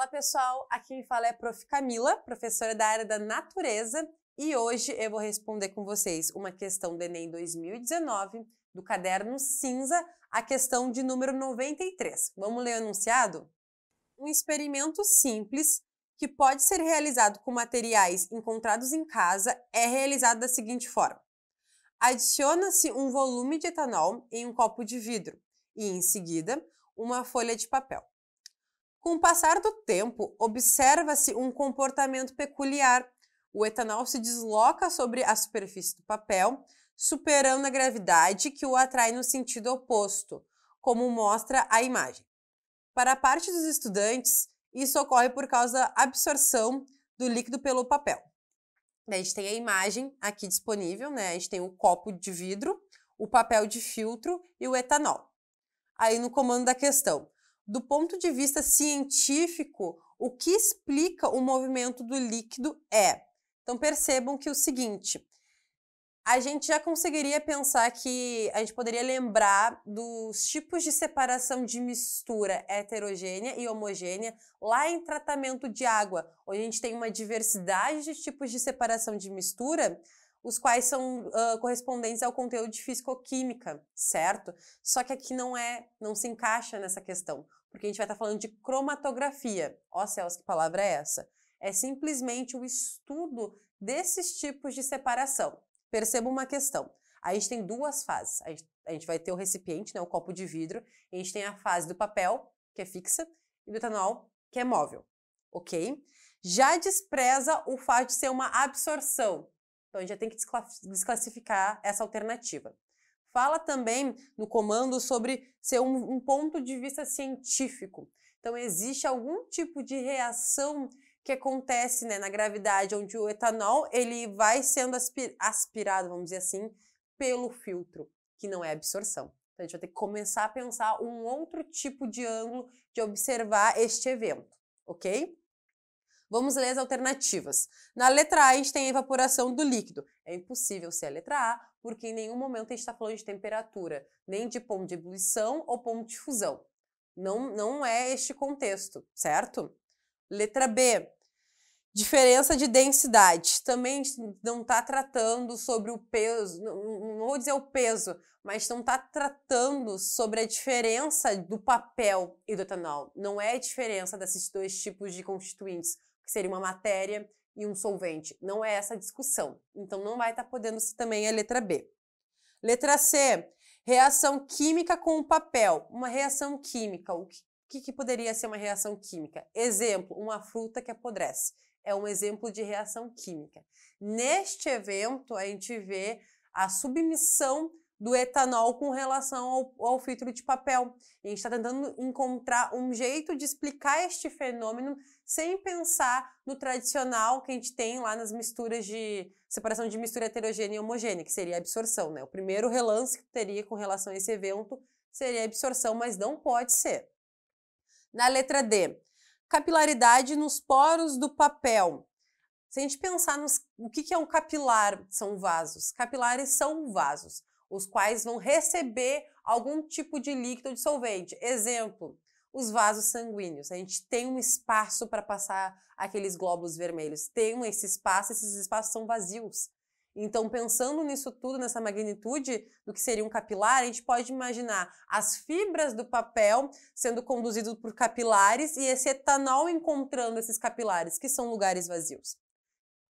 Fala pessoal, aqui quem fala é a Prof. Camila, professora da área da natureza, e hoje eu vou responder com vocês uma questão do Enem 2019, do caderno cinza, a questão de número 93. Vamos ler o enunciado? Um experimento simples que pode ser realizado com materiais encontrados em casa é realizado da seguinte forma. Adiciona-se um volume de etanol em um copo de vidro e, em seguida, uma folha de papel. Com o passar do tempo, observa-se um comportamento peculiar. O etanol se desloca sobre a superfície do papel, superando a gravidade que o atrai no sentido oposto, como mostra a imagem. Para a parte dos estudantes, isso ocorre por causa da absorção do líquido pelo papel. A gente tem a imagem aqui disponível, né? A gente tem o copo de vidro, o papel de filtro e o etanol. Aí no comando da questão. Do ponto de vista científico, o que explica o movimento do líquido é... Então percebam que é o seguinte, a gente já conseguiria pensar que a gente poderia lembrar dos tipos de separação de mistura heterogênea e homogênea lá em tratamento de água, onde a gente tem uma diversidade de tipos de separação de mistura, os quais são correspondentes ao conteúdo de fisicoquímica, certo? Só que aqui não se encaixa nessa questão, porque a gente vai estar falando de cromatografia. Ó céus, que palavra é essa? É simplesmente o estudo desses tipos de separação. Perceba uma questão. A gente tem duas fases. A gente vai ter o recipiente, né, o copo de vidro, e a gente tem a fase do papel, que é fixa, e do etanol, que é móvel, ok? Já despreza o fato de ser uma absorção. Então, a gente já tem que desclassificar essa alternativa. Fala também no comando sobre ser um ponto de vista científico. Então, existe algum tipo de reação que acontece, né, na gravidade, onde o etanol ele vai sendo aspirado, vamos dizer assim, pelo filtro, que não é absorção. Então, a gente vai ter que começar a pensar um outro tipo de ângulo de observar este evento, ok? Vamos ler as alternativas. Na letra A, a gente tem a evaporação do líquido. É impossível ser a letra A, porque em nenhum momento a gente está falando de temperatura, nem de ponto de ebulição ou ponto de fusão. Não é este contexto, certo? Letra B, diferença de densidade. Também não está tratando sobre o peso, não vou dizer o peso, mas não está tratando sobre a diferença do papel e do etanol. Não é a diferença desses dois tipos de constituintes, que seria uma matéria e um solvente. Não é essa a discussão. Então, não vai estar podendo ser também a letra B. Letra C, reação química com o papel. Uma reação química. O que poderia ser uma reação química? Exemplo, uma fruta que apodrece. É um exemplo de reação química. Neste evento, a gente vê a submissão do etanol com relação ao filtro de papel. E a gente está tentando encontrar um jeito de explicar este fenômeno sem pensar no tradicional que a gente tem lá nas misturas de separação de mistura heterogênea e homogênea, que seria a absorção, né? O primeiro relance que teria com relação a esse evento seria a absorção, mas não pode ser. Na letra D, capilaridade nos poros do papel. Se a gente pensar o que é um capilar, são vasos. Capilares são vasos, os quais vão receber algum tipo de líquido ou de solvente. Exemplo, os vasos sanguíneos. A gente tem um espaço para passar aqueles glóbulos vermelhos. Tem esse espaço, esses espaços são vazios. Então, pensando nisso tudo, nessa magnitude do que seria um capilar, a gente pode imaginar as fibras do papel sendo conduzidas por capilares e esse etanol encontrando esses capilares, que são lugares vazios.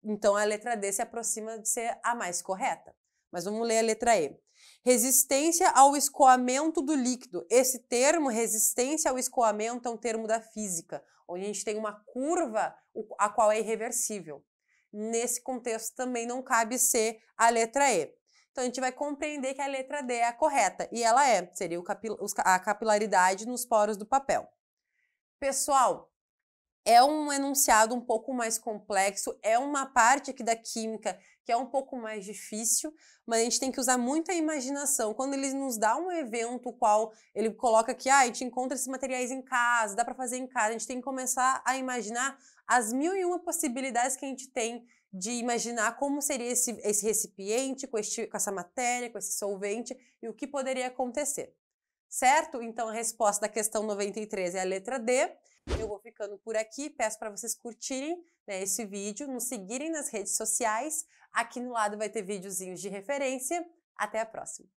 Então, a letra D se aproxima de ser a mais correta. Mas vamos ler a letra E. Resistência ao escoamento do líquido. Esse termo, resistência ao escoamento, é um termo da física, onde a gente tem uma curva a qual é irreversível. Nesse contexto também não cabe ser a letra E. Então, a gente vai compreender que a letra D é a correta. E ela seria a capilaridade nos poros do papel. Pessoal, é um enunciado um pouco mais complexo, é uma parte aqui da química que é um pouco mais difícil, mas a gente tem que usar muita imaginação. Quando ele nos dá um evento qual ele coloca que a gente encontra esses materiais em casa, dá para fazer em casa, a gente tem que começar a imaginar as 1001 possibilidades que a gente tem de imaginar como seria esse recipiente com essa matéria, com esse solvente e o que poderia acontecer. Certo? Então, a resposta da questão 93 é a letra D. Eu vou ficando por aqui, peço para vocês curtirem, né, esse vídeo, nos seguirem nas redes sociais. Aqui no lado vai ter videozinhos de referência. Até a próxima!